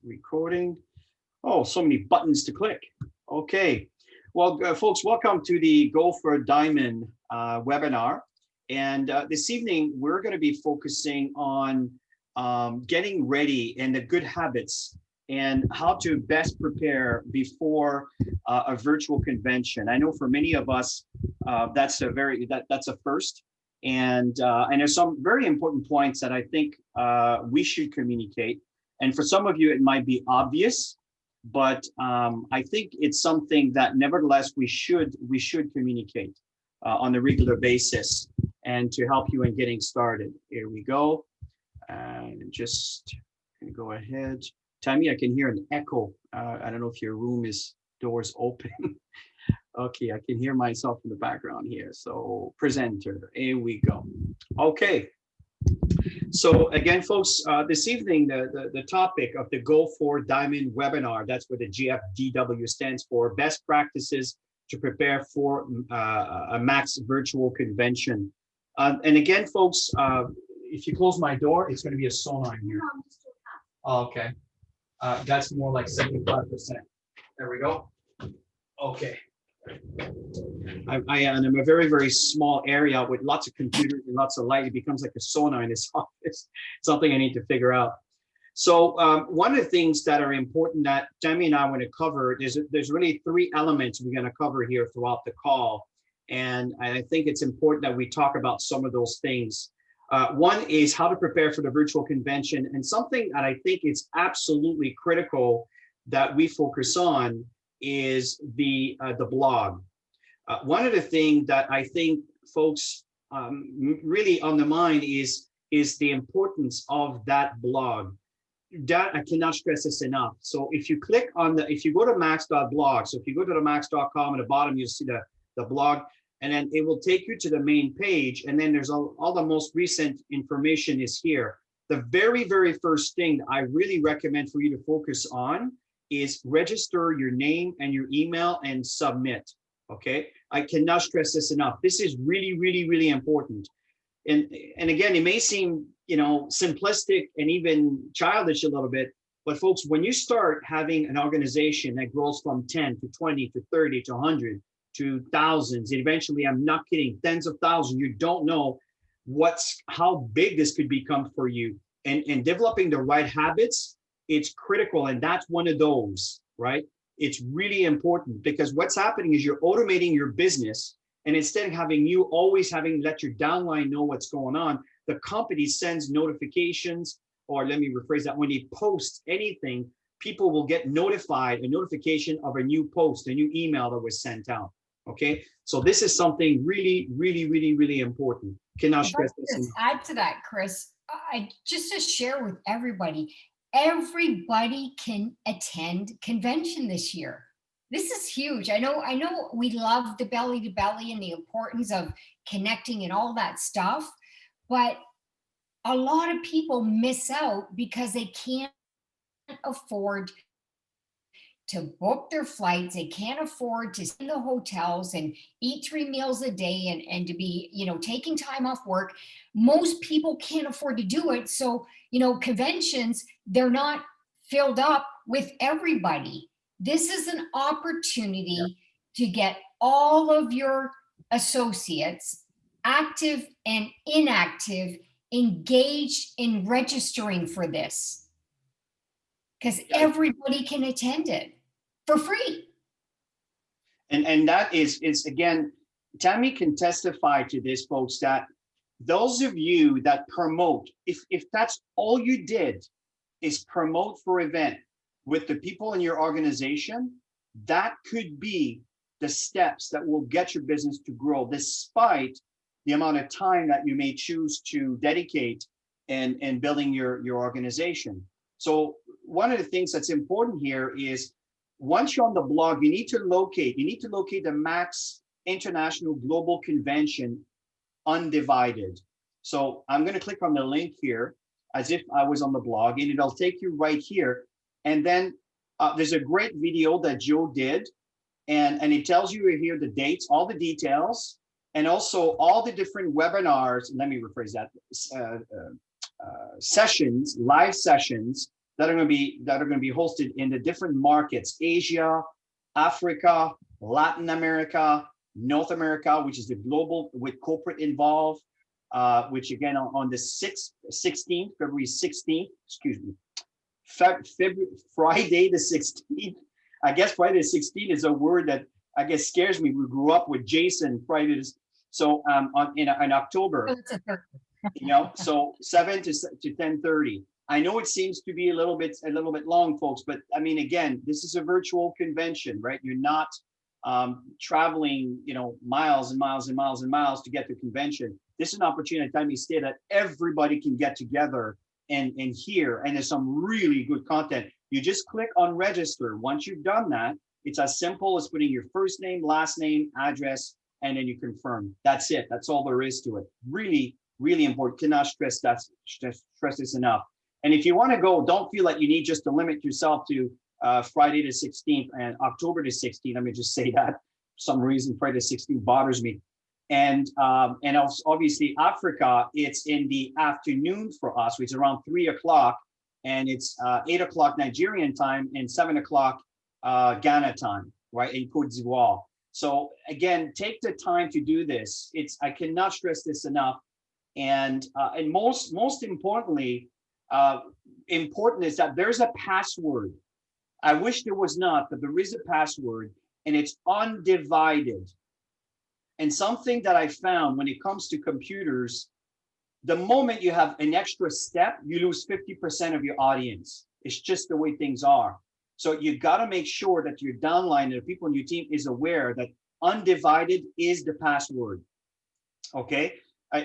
recording. Oh, so many buttons to click. Okay. Well, folks, welcome to the Go for Diamond webinar. And this evening, we're going to be focusing on getting ready and the good habits and how to best prepare before a virtual convention. I know for many of us, that's a first. And there's some very important points that I think we should communicate. And for some of you, it might be obvious, but I think it's something that nevertheless we should communicate on a regular basis and to help you in getting started. Here we go. And just go ahead. Tammy, I can hear an echo. I don't know if your room doors open. Okay, I can hear myself in the background here. So presenter, here we go. Okay. So again, folks, this evening, the topic of the Go for Diamond webinar, that's what the GFDW stands for, best practices to prepare for a max virtual convention. And again, folks, if you close my door, it's going to be a sonar in here. Oh, okay. That's more like 75%. There we go. Okay. I am a very, very small area with lots of computers and lots of light. It becomes like a sauna in this office, something I need to figure out. So one of the things that are important that Tammy and I want to cover, there's really three elements we're going to cover here throughout the call. And I think it's important that we talk about some of those things. One is how to prepare for the virtual convention, and something that I think is absolutely critical that we focus on is the blog. One of the things that I think folks really on the mind is the importance of that blog. That I cannot stress this enough. So if you click on if you go to max.blog, so if you go to the max.com at the bottom, you'll see the blog, and then it will take you to the main page. And then there's all the most recent information is here. The very, very first thing that I really recommend for you to focus on is register your name and your email and submit. Okay, I cannot stress this enough. This is really, really, really important. And again, it may seem, simplistic and even childish a little bit, but folks, when you start having an organization that grows from 10 to 20 to 30 to 100 to thousands, and eventually, I'm not kidding, tens of thousands, you don't know how big this could become for you. And developing the right habits, it's critical. And that's one of those, right? It's really important because what's happening is you're automating your business, and instead of always having let your downline know what's going on, the company sends notifications, or let me rephrase that, when they post anything, people will get a notification of a new post, a new email that was sent out. Okay, so this is something really, really, really, really important. Cannot stress this enough. Add to that, Chris, just to share with everybody can attend convention this year. This is huge. I know we love the belly to belly and the importance of connecting and all that stuff, but a lot of people miss out because they can't afford to book their flights. They can't afford to stay in the hotels and eat 3 meals a day and to be, taking time off work. Most people can't afford to do it. So, conventions, they're not filled up with everybody. This is an opportunity to get all of your associates, active and inactive, engaged in registering for this. Because everybody can attend it for free. And that is again, Tammy can testify to this, folks, that those of you that promote, if that's all you did is promote for event with the people in your organization, that could be the steps that will get your business to grow, despite the amount of time that you may choose to dedicate in building your organization. So one of the things that's important here is once you're on the blog, you need to locate the Max International Global Convention Undivided. So I'm going to click on the link here as if I was on the blog, and it'll take you right here. And then there's a great video that Joe did, and it tells you here the dates, all the details, and also all the different webinars. Let me rephrase that. Sessions, live sessions that are going to be hosted in the different markets: Asia, Africa, Latin America, North America, which is the global with corporate involved, which again on the 16th, February 16th, excuse me, Friday the 16th. I guess Friday the 16th is a word that I guess scares me. We grew up with Jason Friday. So in October, so 7 to 10:30. I know it seems to be a little bit long, folks, but I mean, again, this is a virtual convention, right? You're not traveling, miles and miles and miles and miles to get to convention. This is an opportunity, time you stay, that everybody can get together and hear, and there's some really good content. You just click on register. Once you've done that, it's as simple as putting your first name, last name, address, and then you confirm. That's it. That's all there is to it. Really, really important. Cannot stress this enough. And if you want to go, don't feel like you need just to limit yourself to Friday the 16th and October the 16th. Let me just say that. For some reason, Friday the 16th bothers me. And obviously Africa, it's in the afternoon for us, which is around 3 o'clock, and it's 8 o'clock Nigerian time and 7 o'clock Ghana time, right, in Cote d'Ivoire. So again, take the time to do this. I cannot stress this enough. And most importantly, important is that there's a password. I wish there was not, but there is a password, and it's Undivided. And something that I found when it comes to computers, the moment you have an extra step, you lose 50% of your audience. It's just the way things are. So you got to make sure that your downline and the people on your team is aware that Undivided is the password. Okay.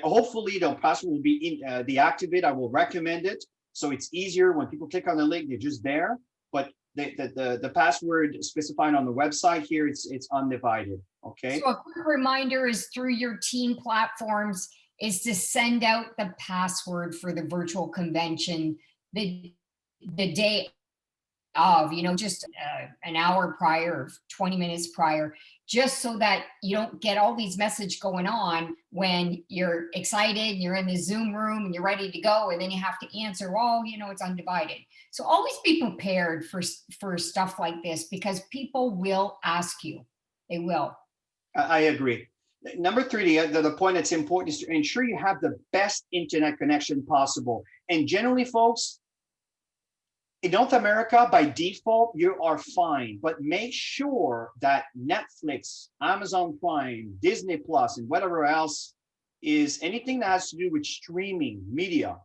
Hopefully the password will be deactivated. I will recommend it. So it's easier when people click on the link, they're just there. But the password specified on the website here, it's Undivided. Okay. So a quick reminder is through your team platforms is to send out the password for the virtual convention the day of, just an hour prior, 20 minutes prior, just so that you don't get all these messages going on when you're excited and you're in the Zoom room and you're ready to go, and then you have to answer, it's Undivided. So always be prepared for stuff like this, because people will ask you. They will. I agree. Number 3, the point that's important is to ensure you have the best internet connection possible. And generally, folks, in North America, by default, you are fine, but make sure that Netflix, Amazon Prime, Disney Plus, and whatever else is anything that has to do with streaming media,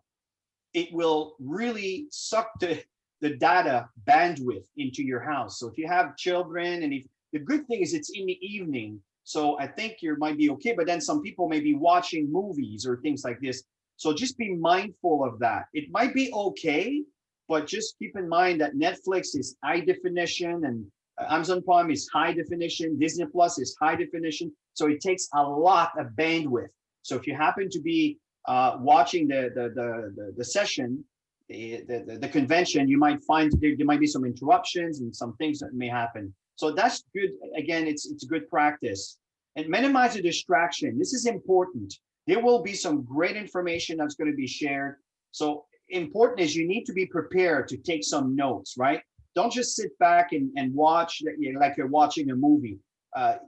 it will really suck the data bandwidth into your house. So if you have children, and the good thing is it's in the evening, so I think you might be okay, but then some people may be watching movies or things like this. So just be mindful of that. It might be okay, but just keep in mind that Netflix is high definition, and Amazon Prime is high definition, Disney Plus is high definition. So it takes a lot of bandwidth. So if you happen to be watching the session, the convention, you might find there might be some interruptions and some things that may happen. So that's good. Again, it's a good practice. And minimize the distraction. This is important. There will be some great information that's going to be shared. So important is you need to be prepared to take some notes, right? Don't just sit back and watch like you're watching a movie.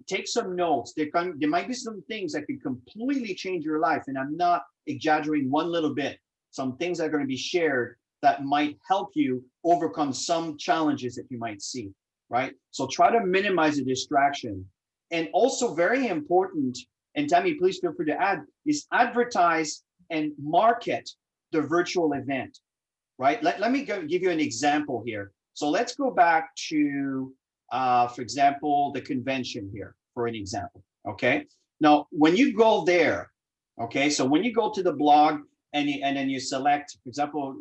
Take some notes. There might be some things that could completely change your life. And I'm not exaggerating one little bit. Some things that are going to be shared that might help you overcome some challenges that you might see, right? So try to minimize the distraction. And also very important, and Tammy, please feel free to add, is advertise and market the virtual event, right? Let me give you an example here. So let's go back to, for example, the convention here, for an example, okay? Now, when you go there, okay, so when you go to the blog and then you select, for example,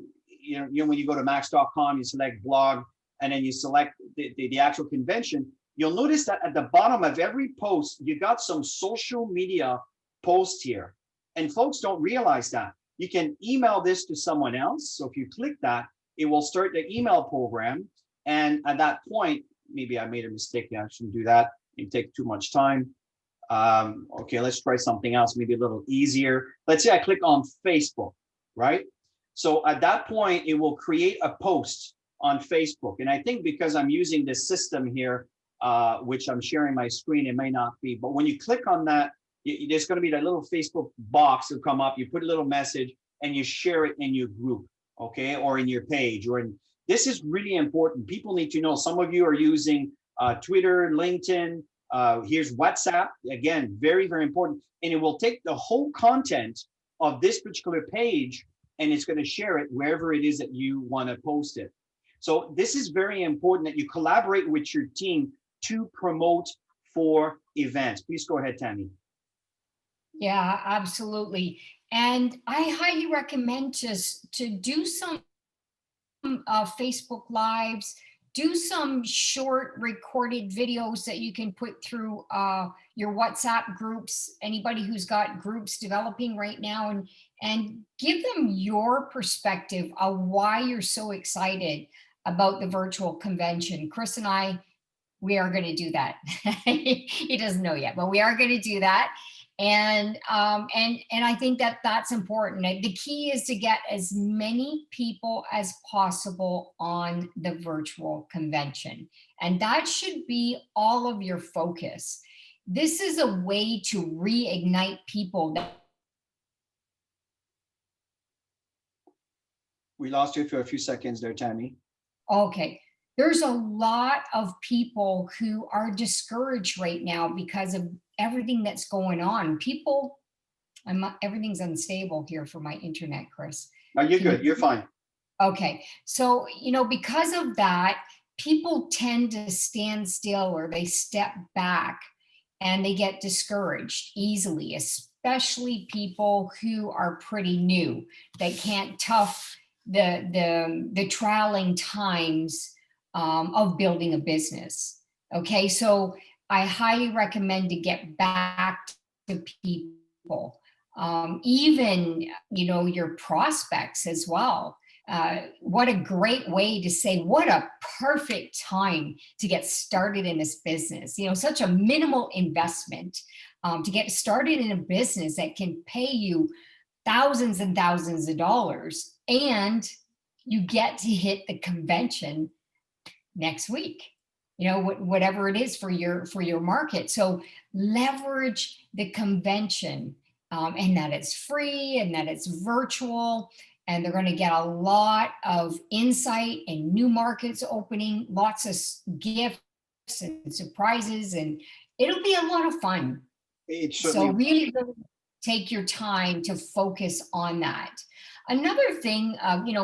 when you go to max.com, you select blog, and then you select the actual convention, you'll notice that at the bottom of every post, you got some social media post here. And folks don't realize that. You can email this to someone else. So if you click that, it will start the email program. And at that point, maybe I made a mistake. I shouldn't do that. It take too much time. Okay, let's try something else, maybe a little easier. Let's say I click on Facebook, right? So at that point, it will create a post on Facebook. And I think because I'm using this system here, which I'm sharing my screen, it may not be, but when you click on that, there's going to be that little Facebook box will come up. You put a little message and you share it in your group, okay, or in your page, or in. This is really important. People need to know. Some of you are using Twitter, LinkedIn. Here's WhatsApp. Again, very, very important. And it will take the whole content of this particular page and it's going to share it wherever it is that you want to post it. So this is very important that you collaborate with your team to promote for events. Please go ahead, Tammy. Yeah, absolutely. And I highly recommend to do some Facebook Lives, do some short recorded videos that you can put through your WhatsApp groups, anybody who's got groups developing right now, and give them your perspective of why you're so excited about the virtual convention. Chris and I, we are going to do that. He doesn't know yet, but we are going to do that. And I think that that's important. The key is to get as many people as possible on the virtual convention. And that should be all of your focus. This is a way to reignite people. We lost you for a few seconds there, Tammy. Okay. There's a lot of people who are discouraged right now because of everything that's going on. People, everything's unstable here for my internet, Chris. No, you're good. You're fine. Okay. So, because of that, people tend to stand still or they step back and they get discouraged easily, especially people who are pretty new. They can't tough the trialing times of building a business. Okay, so I highly recommend to get back to people, even your prospects as well. What a great way to say, what a perfect time to get started in this business. Such a minimal investment to get started in a business that can pay you thousands and thousands of dollars, and you get to hit the convention next week, whatever it is for your market. So leverage the convention, and that it's free and that it's virtual, and they're going to get a lot of insight and new markets opening, lots of gifts and surprises, and it'll be a lot of fun. So really take your time to focus on that. Another thing,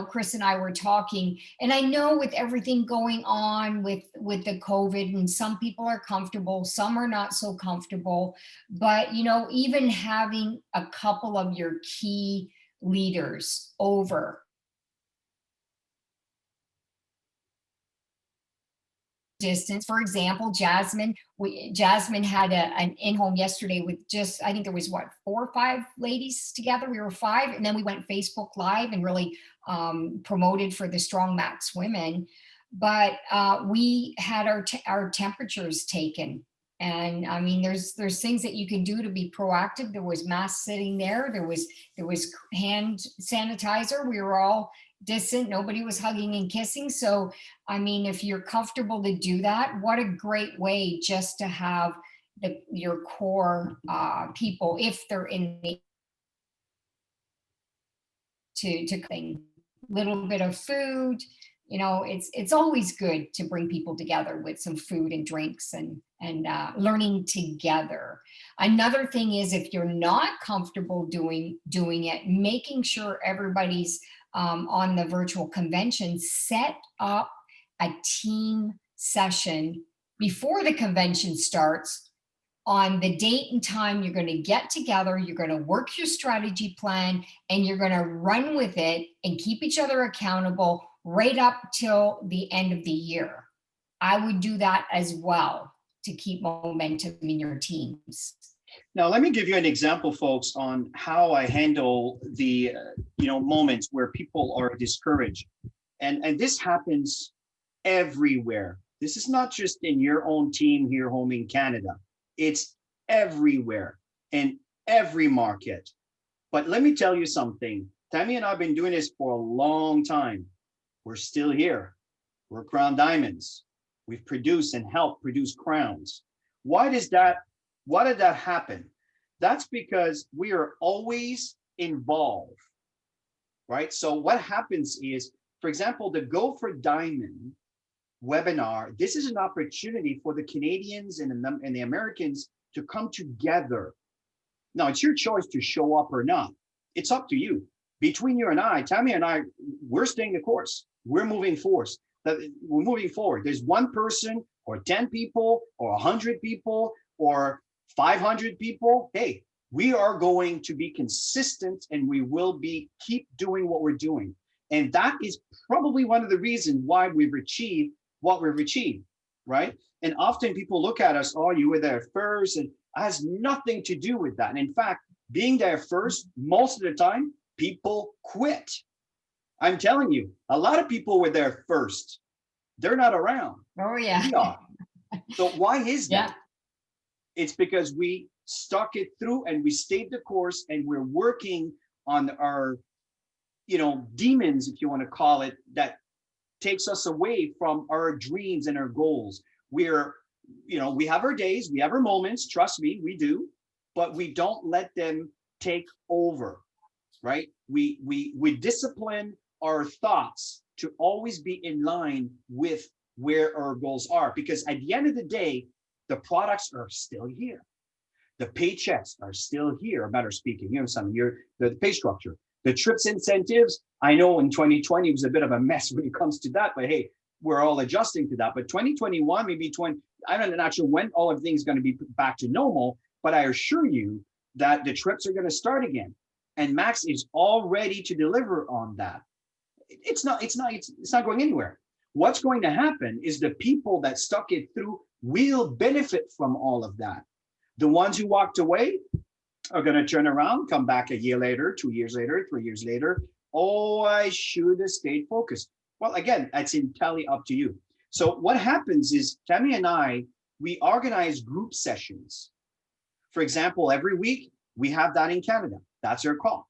Chris and I were talking, and I know with everything going on with the COVID, and some people are comfortable, some are not so comfortable, but, even having a couple of your key leaders over distance. For example, Jasmine had an in-home yesterday with I think there was 4 or 5 ladies together. We were 5, and then we went Facebook Live and really promoted for the Strong Max women. But we had our temperatures taken. And I mean, there's things that you can do to be proactive. There was masks sitting there. There was hand sanitizer. We were all distant. Nobody was hugging and kissing. So, I mean, if you're comfortable to do that, what a great way just to have your core people, if they're in the to thing, little bit of food. It's always good to bring people together with some food and drinks and learning together. Another thing is, if you're not comfortable doing it, making sure everybody's on the virtual convention, set up a team session before the convention starts on the date and time you're going to get together. You're going to work your strategy plan and you're going to run with it and keep each other accountable right up till the end of the year. I would do that as well to keep momentum in your teams. Now, let me give you an example, folks, on how I handle the moments where people are discouraged. And this happens everywhere. This is not just in your own team here home in Canada. It's everywhere in every market. But let me tell you something. Tammy and I have been doing this for a long time. We're still here. We're Crown Diamonds. We've produced and helped produce crowns. Why did that happen? That's because we are always involved, right? So what happens is, for example, the Go for Diamond webinar, this is an opportunity for the Canadians and the Americans to come together. Now, it's your choice to show up or not. It's up to you. Between you and I, Tammy and I, we're staying the course. We're moving forward. We're moving forward. There's one person or 10 people or 100 people or 500 people. Hey, we are going to be consistent and we will keep doing what we're doing. And that is probably one of the reasons why we've achieved what we've achieved, right? And often people look at us, oh, you were there first, and it has nothing to do with that. And in fact, being there first, most of the time, people quit. I'm telling you, a lot of people were there first. They're not around. Oh, yeah. We are. So why is that? Yeah. It's because we stuck it through and we stayed the course and we're working on our, demons, if you want to call it, that takes us away from our dreams and our goals. We have our days, we have our moments, trust me, we do, but we don't let them take over, right? We discipline our thoughts to always be in line with where our goals are, because at the end of the day, the products are still here. The paychecks are still here, better speaking, the pay structure. The trips incentives, I know in 2020 was a bit of a mess when it comes to that, but hey, we're all adjusting to that. But 2021, maybe I don't know actually when all of things going to be back to normal, but I assure you that the trips are going to start again. And Max is all ready to deliver on that. It's not going anywhere. What's going to happen is the people that stuck it through will benefit from all of that. The ones who walked away are going to turn around, come back a year later, 2 years later, 3 years later. Oh, I should have stayed focused. Well, again, that's entirely up to you. So what happens is Tammy and I, we organize group sessions. For example, every week we have that in Canada. That's our call.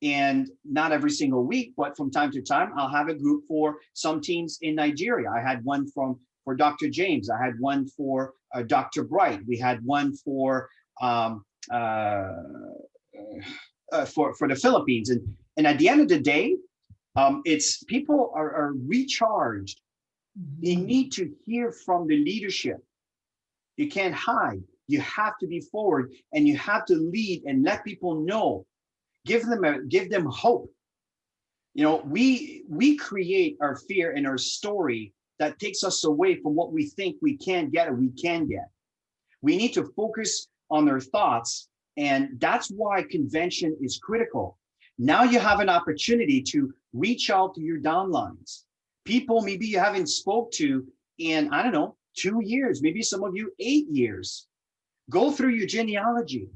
And not every single week, but from time to time, I'll have a group for some teams in Nigeria. I had one for Dr. James. I had one for Dr. Bright. We had one for the Philippines. And at the end of the day, it's people are recharged. They need to hear from the leadership. You can't hide. You have to be forward and you have to lead and let people know. Give them hope. We create our fear and our story that takes us away from what we think we can get or we can get. We need to focus on our thoughts, and that's why convention is critical. Now you have an opportunity to reach out to your downlines. People maybe you haven't spoke to in, 2 years, maybe some of you 8 years. Go through your genealogy.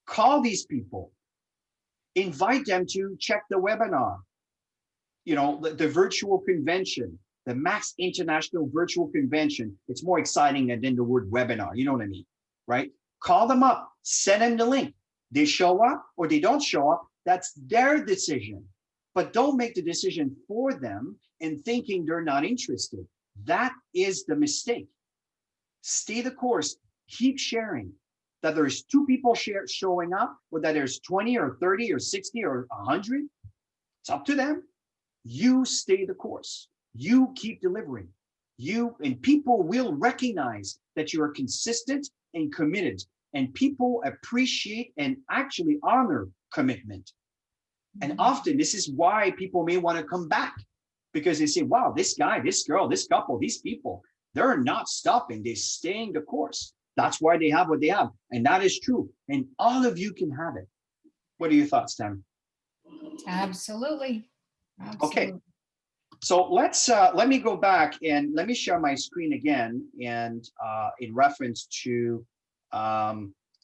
Call these people. Invite them to check the webinar. The virtual convention, the Max International Virtual Convention. It's more exciting than the word webinar. You know what I mean, right? Call them up, send them the link. They show up or they don't show up. That's their decision. But don't make the decision for them and thinking they're not interested. That is the mistake. Stay the course. Keep sharing. That there's 2 people showing up, or that there's 20 or 30 or 60 or 100. It's up to them. You stay the course. You keep delivering. And people will recognize that you are consistent and committed. And people appreciate and actually honor commitment. And often this is why people may want to come back, because they say, wow, this guy, this girl, this couple, these people, they're not stopping. They're staying the course. That's why they have what they have. And that is true. And all of you can have it. What are your thoughts, Tam? Absolutely. Okay. So let me go back and let me share my screen again. And in reference to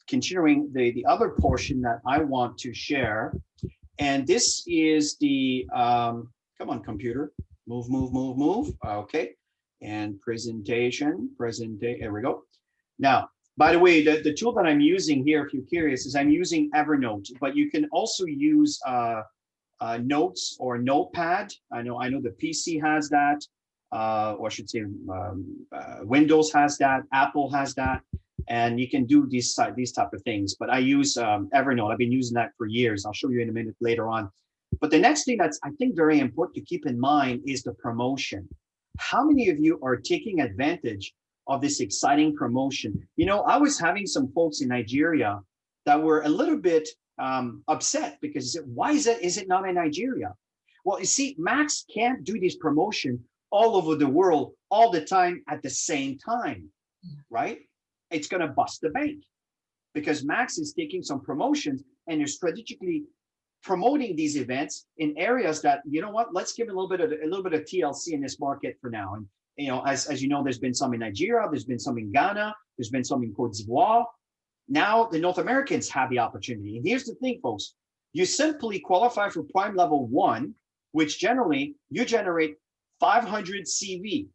continuing the other portion that I want to share. And this is the, come on, computer, move. Okay. And presentation, there we go. Now, by the way, the tool that I'm using here, if you're curious, is I'm using Evernote, but you can also use notes or notepad. I know the PC has that, or I should say Windows has that, Apple has that, and you can do these type of things. But I use Evernote. I've been using that for years. I'll show you in a minute later on. But the next thing that's, I think, very important to keep in mind is the promotion. How many of you are taking advantage of this exciting promotion? You know, I was having some folks in Nigeria that were a little bit upset because why is it not in Nigeria? Well, you see, Max can't do this promotion all over the world all the time at the same time, right? It's going to bust the bank because Max is taking some promotions and they're strategically promoting these events in areas that, you know what, let's give a little bit of TLC in this market for now. And you know, as you know, there's been some in Nigeria, there's been some in Ghana, there's been some in Cote d'Ivoire. Now the North Americans have the opportunity. And here's the thing, folks, you simply qualify for Prime Level 1, which generally you generate 500 CV,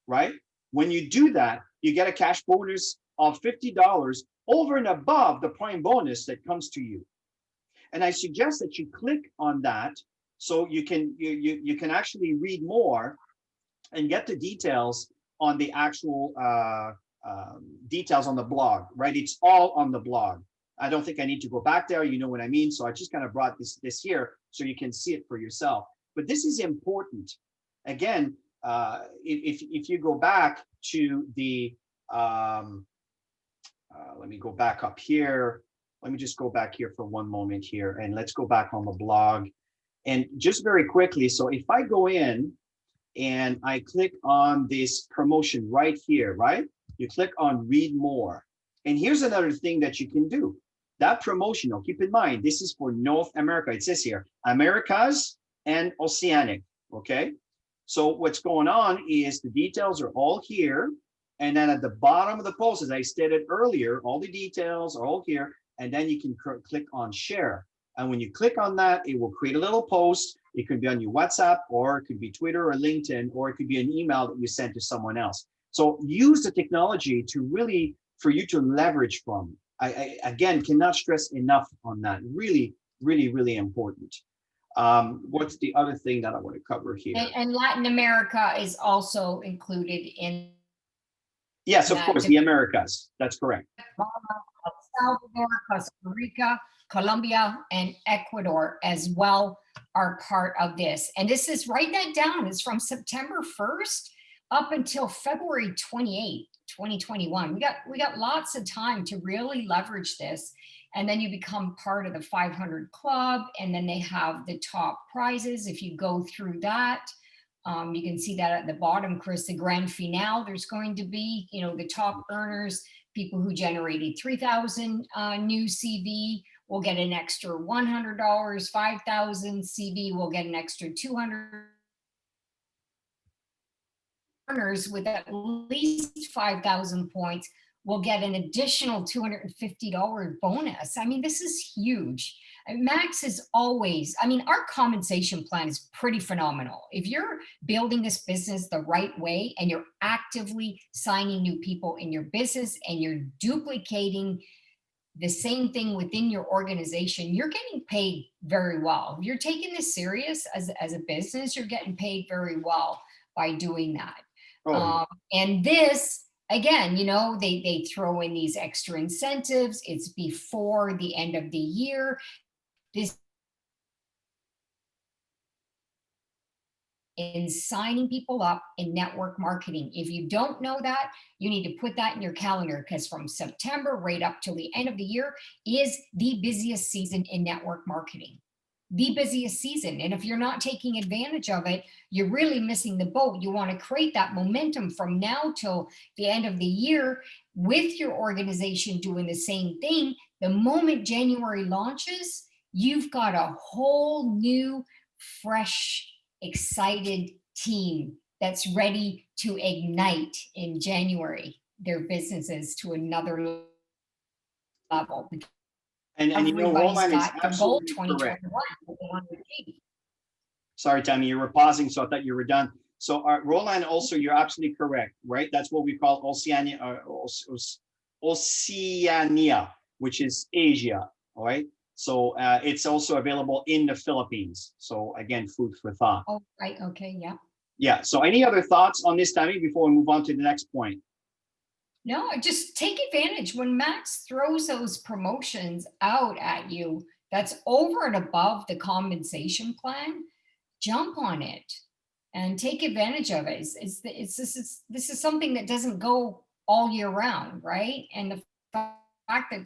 right? When you do that, you get a cash bonus of $50 over and above the Prime bonus that comes to you. And I suggest that you click on that so you can actually read more and get the details on the actual details on the blog, right? It's all on the blog. I don't think I need to go back there. You know what I mean? So I just kind of brought this here so you can see it for yourself. But this is important. Again, if you go back to the, let me go back up here. Let me just go back here for one moment here, and let's go back on the blog. And just very quickly, so if I go in and I click on this promotion right here, right? You click on read more. And here's another thing that you can do. That promotion, now keep in mind, this is for North America. It says here, Americas and Oceanic, okay? So what's going on is the details are all here. And then at the bottom of the post, as I stated earlier, all the details are all here. And then you can click on share. And when you click on that, it will create a little post. It could be on your WhatsApp, or it could be Twitter or LinkedIn, or it could be an email that you send to someone else. So use the technology to really, for you to leverage from. I again, cannot stress enough on that. Really, really, really important. What's the other thing that I want to cover here? And Latin America is also included in. Yes, of course, the Americas. That's correct. El Salvador, Costa Rica, Colombia, and Ecuador as well are part of this. And this is, write that down, it's from September 1st up until February 28th, 2021. We got lots of time to really leverage this. And then you become part of the 500 club, and then they have the top prizes. If you go through that, you can see that at the bottom, Chris, the grand finale, there's going to be, you know, the top earners, people who generated 3,000 new CV will get an extra $100, 5,000 CV will get an extra 200. Earners with at least 5,000 points will get an additional $250 bonus. I mean, this is huge. Max is always, I mean, our compensation plan is pretty phenomenal. If you're building this business the right way and you're actively signing new people in your business and you're duplicating the same thing within your organization, you're getting paid very well. If you're taking this serious as a business, you're getting paid very well by doing that. Oh. And this, again, you know, they throw in these extra incentives. It's before the end of the year. This in signing people up in network marketing. If you don't know that, you need to put that in your calendar, because from September right up till the end of the year is the busiest season in network marketing. The busiest season. And if you're not taking advantage of it, you're really missing the boat. You want to create that momentum from now till the end of the year with your organization doing the same thing. The moment January launches, you've got a whole new, fresh, excited team that's ready to ignite in January their businesses to another level. And you know, Roland is absolutely correct. Sorry, Tammy, you were pausing, so I thought you were done. So Roland, also, you're absolutely correct, right? That's what we call Oceania, which is Asia, all right? So it's also available in the Philippines. So again, food for thought. Oh, right. Okay. Yeah. Yeah. So any other thoughts on this, Tammy, before we move on to the next point? No, just take advantage when Max throws those promotions out at you. That's over and above the compensation plan. Jump on it and take advantage of it. This is something that doesn't go all year round, right? And the fact that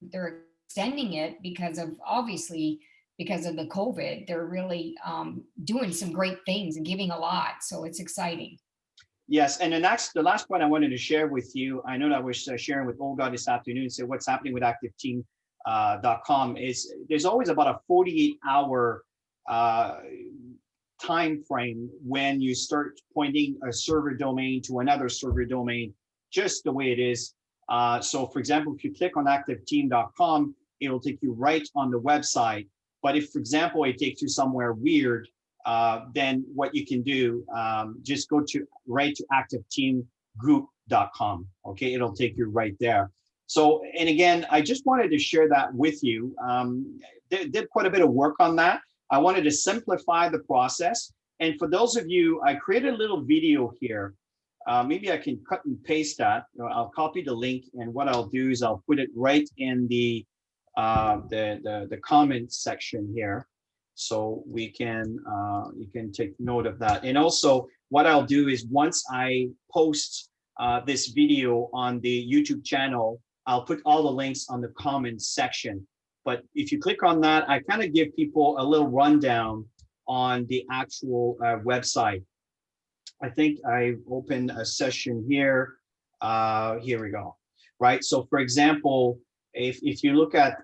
they're extending it because of obviously because of the COVID, they're really doing some great things and giving a lot. So it's exciting. Yes, and the last point I wanted to share with you, I know that I was sharing with Olga this afternoon, so what's happening with activeteam.com is there's always about a 48-hour time frame when you start pointing a server domain to another server domain, just the way it is. So for example, if you click on activeteam.com, it will take you right on the website. But if, for example, it takes you somewhere weird, then what you can do, just go to activeteamgroup.com. Okay, it'll take you right there. So, and again, I just wanted to share that with you. Did quite a bit of work on that. I wanted to simplify the process. And for those of you, I created a little video here. Maybe I can cut and paste that. I'll copy the link, and what I'll do is I'll put it right in the comment section here, so we can you can take note of that. And also, what I'll do is once I post this video on the YouTube channel, I'll put all the links on the comments section. But if you click on that, I kind of give people a little rundown on the actual website. I think I opened a session here. Here we go. Right. So for example, if you look at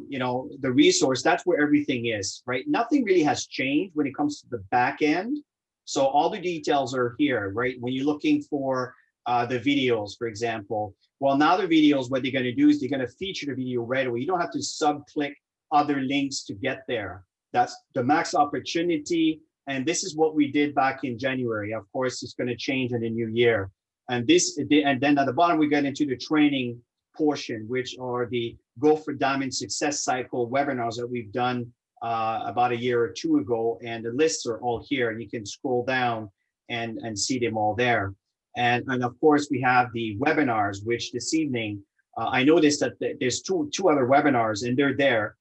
you know, the resource, that's where everything is, right? Nothing really has changed when it comes to the back end. So all the details are here, right? When you're looking for the videos, for example, well, now the videos, what they're going to do is they're going to feature the video right away. You don't have to sub-click other links to get there. That's the max opportunity. And this is what we did back in January. Of course, it's going to change in the new year. And then at the bottom, we get into the training portion, which are the Go for Diamond Success Cycle webinars that we've done about a year or two ago. And the lists are all here, and you can scroll down and see them all there. And of course, we have the webinars, which this evening, I noticed that there's two other webinars, and they're there.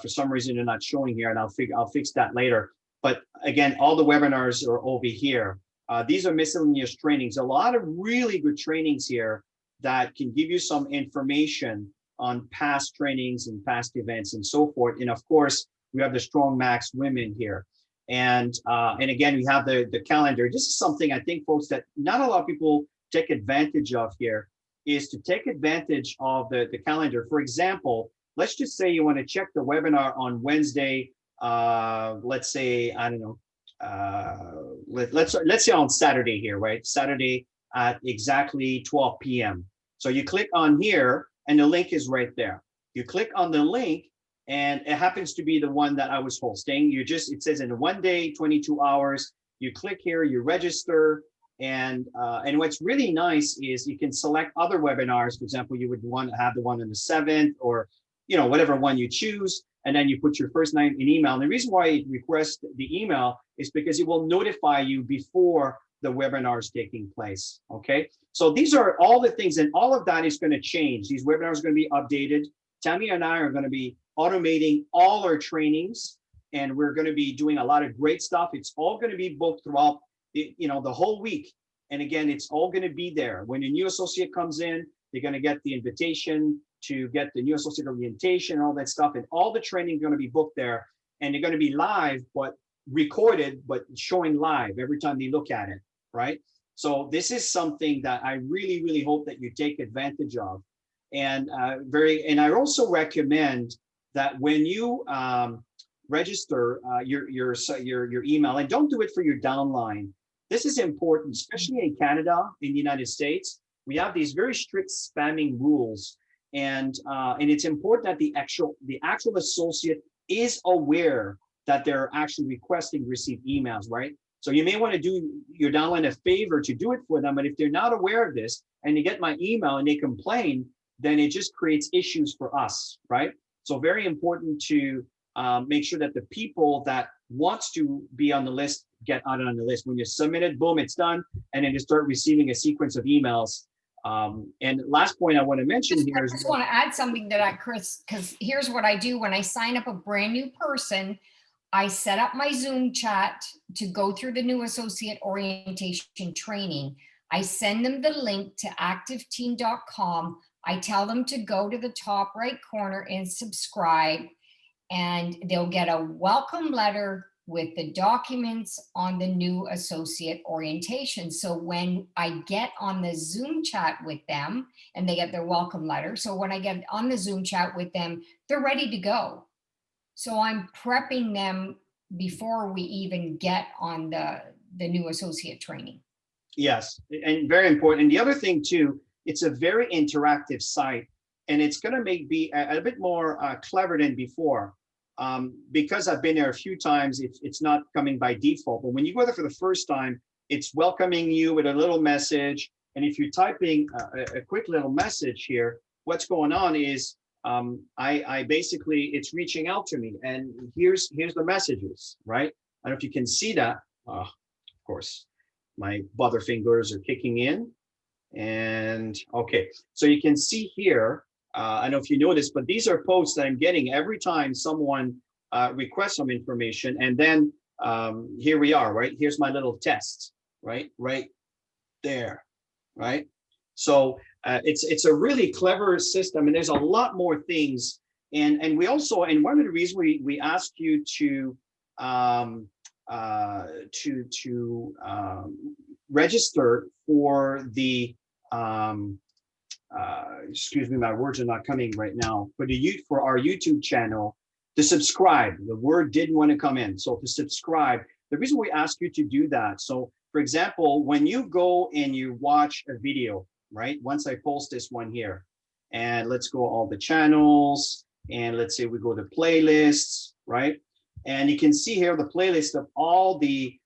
For some reason, they're not showing here, and I'll fix that later. But again, all the webinars are over here. These are miscellaneous trainings. A lot of really good trainings here that can give you some information on past trainings and past events and so forth. And of course, we have the Strong Max Women here. And again, we have the calendar. This is something I think, folks, that not a lot of people take advantage of here, is to take advantage of the calendar. For example, let's just say you want to check the webinar on Wednesday. Let's say, I don't know, let's say on Saturday here, right? Saturday at exactly 12 p.m. So you click on here, and the link is right there. You click on the link, and it happens to be the one that I was hosting. It says in 1 day, 22 hours. You click here, you register, and what's really nice is you can select other webinars. For example, you would want to have the one on the 7th, or you know, whatever one you choose, and then you put your first name and email. And the reason why it requests the email is because it will notify you before the webinar is taking place. Okay, so these are all the things, and all of that is going to change. These webinars are going to be updated. Tammy and I are going to be automating all our trainings, and we're going to be doing a lot of great stuff. It's all going to be booked throughout the whole week. And again, it's all going to be there. When a new associate comes in, they're going to get the invitation to get the new associate orientation, all that stuff, and all the training is going to be booked there, and they're going to be live, but recorded, but showing live every time they look at it, right? So this is something that I really, really hope that you take advantage of. And I also recommend that when you register your email, and don't do it for your downline. This is important, especially in Canada, in the United States. We have these very strict spamming rules, and it's important that the actual associate is aware that they're actually requesting to receive emails, right? So you may want to do your downline a favor to do it for them, but if they're not aware of this and they get my email and they complain, then it just creates issues for us, right? So very important to make sure that the people that wants to be on the list get added on the list. When you submit it, boom, it's done. And then you start receiving a sequence of emails. And last point I want to mention here I is, just want to add something to that, Chris, because here's what I do when I sign up a brand new person. I set up my Zoom chat to go through the new associate orientation training. I send them the link to activeteam.com. I tell them to go to the top right corner and subscribe, and they'll get a welcome letter with the documents on the new associate orientation. So when I get on the Zoom chat with them, and they get their welcome letter, so when I get on the Zoom chat with them, they're ready to go. So I'm prepping them before we even get on the new associate training. yes, and very important. And the other thing too, it's a very interactive site, and it's going to be a bit more clever than before. Because I've been there a few times, it's not coming by default. But when you go there for the first time, it's welcoming you with a little message. And if you're typing a quick little message here, what's going on is I basically, it's reaching out to me. And here's the messages, right? I don't know if you can see that. Of course, my butterfingers are kicking in. And okay, so you can see here, I don't know if you noticed, but these are posts that I'm getting every time someone requests some information. And then here we are, right? Here's my little test, right? Right there, right? So it's a really clever system, and there's a lot more things. And we also, and one of the reasons we ask you to register for the excuse me, my words are not coming right now, for our YouTube channel, to subscribe. The word didn't want to come in. So to subscribe, the reason we ask you to do that. So for example, when you go and you watch a video, right? Once I post this one here, and let's go all the channels, and let's say we go to playlists, right? And you can see here the playlist of all the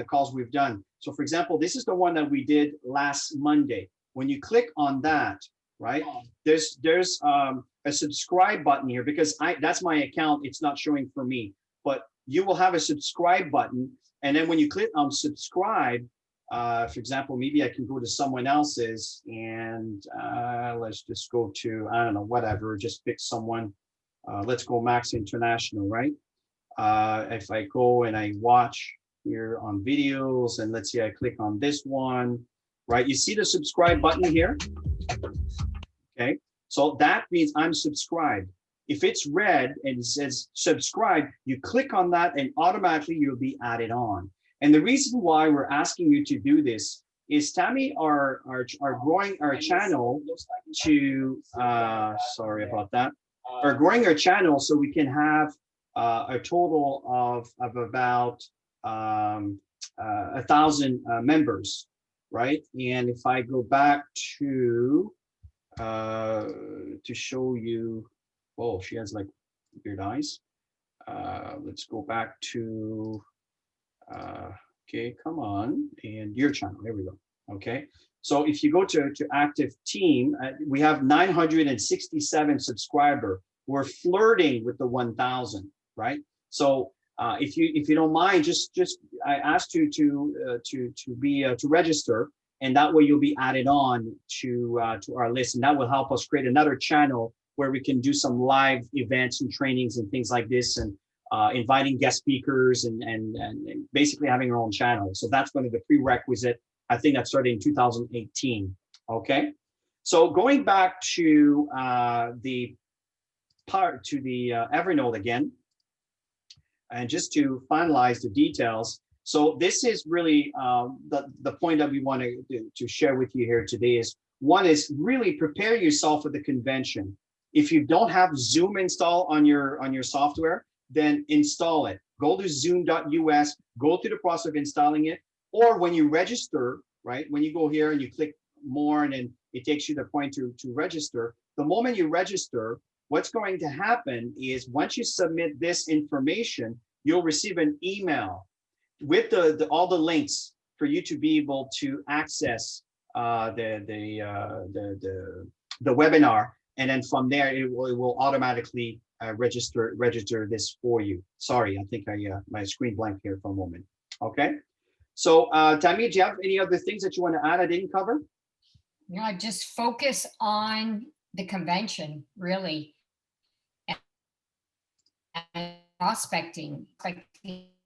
calls we've done. So for example, this is the one that we did last Monday. When you click on that, right, there's a subscribe button here, because that's my account. It's not showing for me, but you will have a subscribe button. And then when you click on subscribe, for example, maybe I can go to someone else's, and let's just go to, I don't know, whatever, just pick someone. Let's go Max International, right? If I go and I watch here on videos, and let's say I click on this one, right? You see the subscribe button here? Okay, so that means I'm subscribed. If it's red and it says subscribe, you click on that and automatically you'll be added on. And the reason why we're asking you to do this is Tammy are growing our channel to, sorry about that, are growing our channel so we can have a total of about 1,000 members, right? And if I go back to show you, oh, she has like weird eyes. Let's go back to, okay, come on, and your channel, there we go, okay? So if you go to Active Team, we have 967 subscribers. We're flirting with the 1,000, right? So if you don't mind, just I asked you to register, and that way you'll be added on to our list, and that will help us create another channel where we can do some live events and trainings and things like this, and inviting guest speakers and basically having our own channel. So that's one of the prerequisite. I think that started in 2018. Okay, so going back to the Evernote again, and just to finalize the details. So this is really the point that we want to share with you here today is, one is really prepare yourself for the convention. If you don't have Zoom installed on your software, then install it. Go to zoom.us, go through the process of installing it, or when you register, right? When you go here and you click more, and then it takes you to the point to register. The moment you register, what's going to happen is once you submit this information, you'll receive an email with all the links for you to be able to access the webinar. And then from there, it will automatically register this for you. Sorry, I think my screen blanked here for a moment. Okay. So Tammy, do you have any other things that you want to add I didn't cover? Yeah, just focus on the convention, really. And prospecting,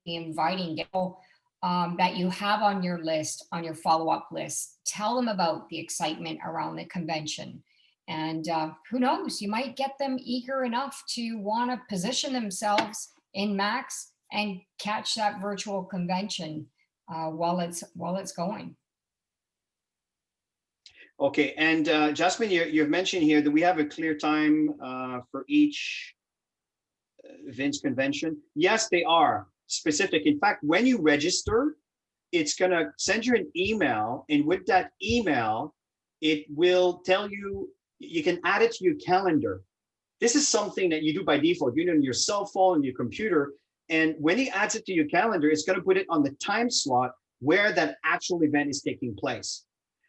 inviting people that you have on your list, on your follow-up list. Tell them about the excitement around the convention. And who knows, you might get them eager enough to want to position themselves in Max and catch that virtual convention while it's going. Okay, and Jasmine, you've mentioned here that we have a clear time for each events convention. Yes, they are specific. In fact, when you register, it's gonna send you an email, and with that email, it will tell you, you can add it to your calendar. This is something that you do by default. You do it on your cell phone, your computer, and when he adds it to your calendar, it's gonna put it on the time slot where that actual event is taking place.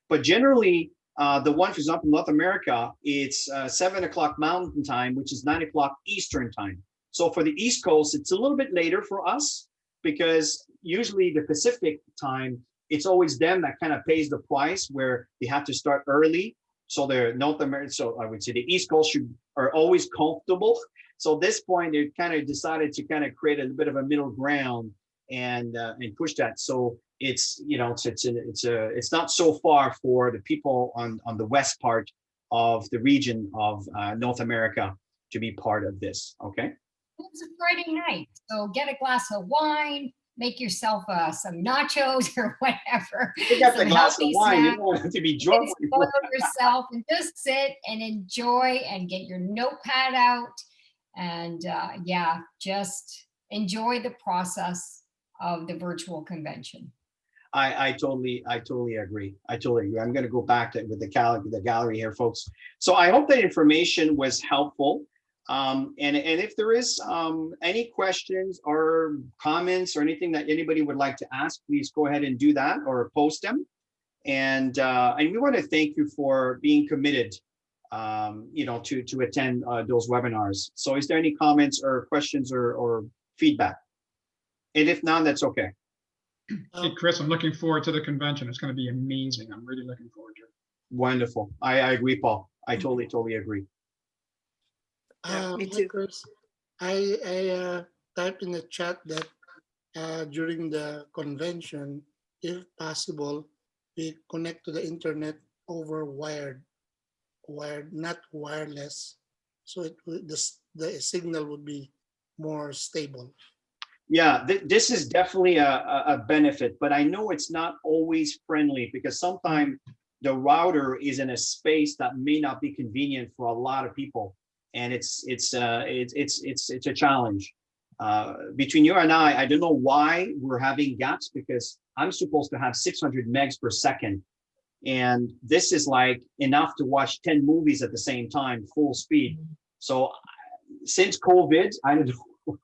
But generally, the one, for example, North America, it's 7 o'clock Mountain Time, which is 9 o'clock Eastern Time. So for the East Coast, it's a little bit later for us, because usually the Pacific time, it's always them that kind of pays the price, where they have to start early. So they're North America. So I would say the East Coast are always comfortable. So at this point, they kind of decided to kind of create a bit of a middle ground and push that. So it's, you know, it's not so far for the people on the west part of the region of North America to be part of this. Okay. It's a Friday night, so get a glass of wine, make yourself some nachos or whatever. You got the Some glass of healthy wine. You snacks. don't want to be drunk. Spoil yourself and just sit and enjoy and get your notepad out. And yeah, just enjoy the process of the virtual convention. I totally agree. I totally agree. I'm going to go back to with the gallery here, folks. So I hope that information was helpful. And if there is any questions or comments or anything that anybody would like to ask, please go ahead and do that or post them. And we want to thank you for being committed, you know, to attend those webinars. So is there any comments or questions or feedback? And if none, that's okay. Hey, Chris, I'm looking forward to the convention. It's going to be amazing. I'm really looking forward to it. Wonderful. I agree, Paul. I totally agree. Me too. Chris, I typed in the chat that during the convention, if possible, we connect to the internet over wired, not wireless, so it would, the signal would be more stable. Yeah, this is definitely a benefit, but I know it's not always friendly, because sometimes the router is in a space that may not be convenient for a lot of people, and it's a challenge. Between you and I don't know why we're having gaps, because I'm supposed to have 600 megs per second, and this is like enough to watch 10 movies at the same time, full speed. So since COVID, I don't know.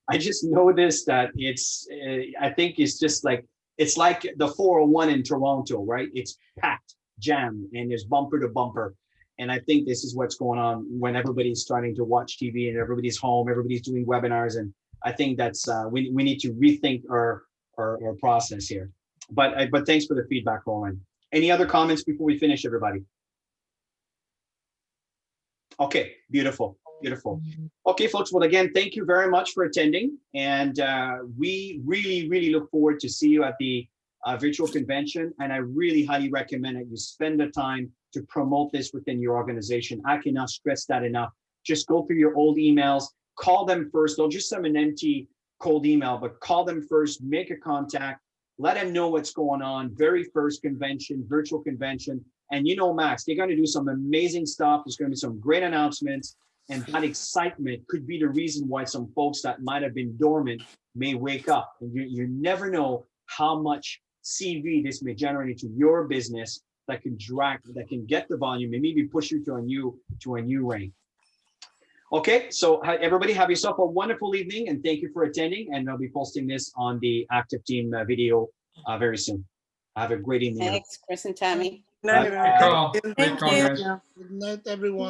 I just noticed that it's, I think it's just like, it's like the 401 in Toronto, right? It's packed, jammed, and there's bumper to bumper. And I think this is what's going on when everybody's starting to watch TV and everybody's home, everybody's doing webinars. And I think that's, we need to rethink our process here. But thanks for the feedback, Roland. Any other comments before we finish, everybody? Okay, beautiful. Beautiful. Okay, folks. Well, again, thank you very much for attending. And we really look forward to see you at the virtual convention. And I really highly recommend that you spend the time to promote this within your organization. I cannot stress that enough. Just go through your old emails, call them first. Don't just send an empty cold email, but call them first, make a contact, let them know what's going on. Very first convention, virtual convention. And you know, Max, they're going to do some amazing stuff. There's going to be some great announcements. And that excitement could be the reason why some folks that might have been dormant may wake up. And you never know how much CV this may generate into your business that can get the volume and maybe push you to a new rank. Okay, so everybody have yourself a wonderful evening, and thank you for attending. And I'll be posting this on the Active Team video very soon. Have a great evening. Thanks, Chris and Tammy. Great call. Great Thank call, you. guys. Good night, everyone.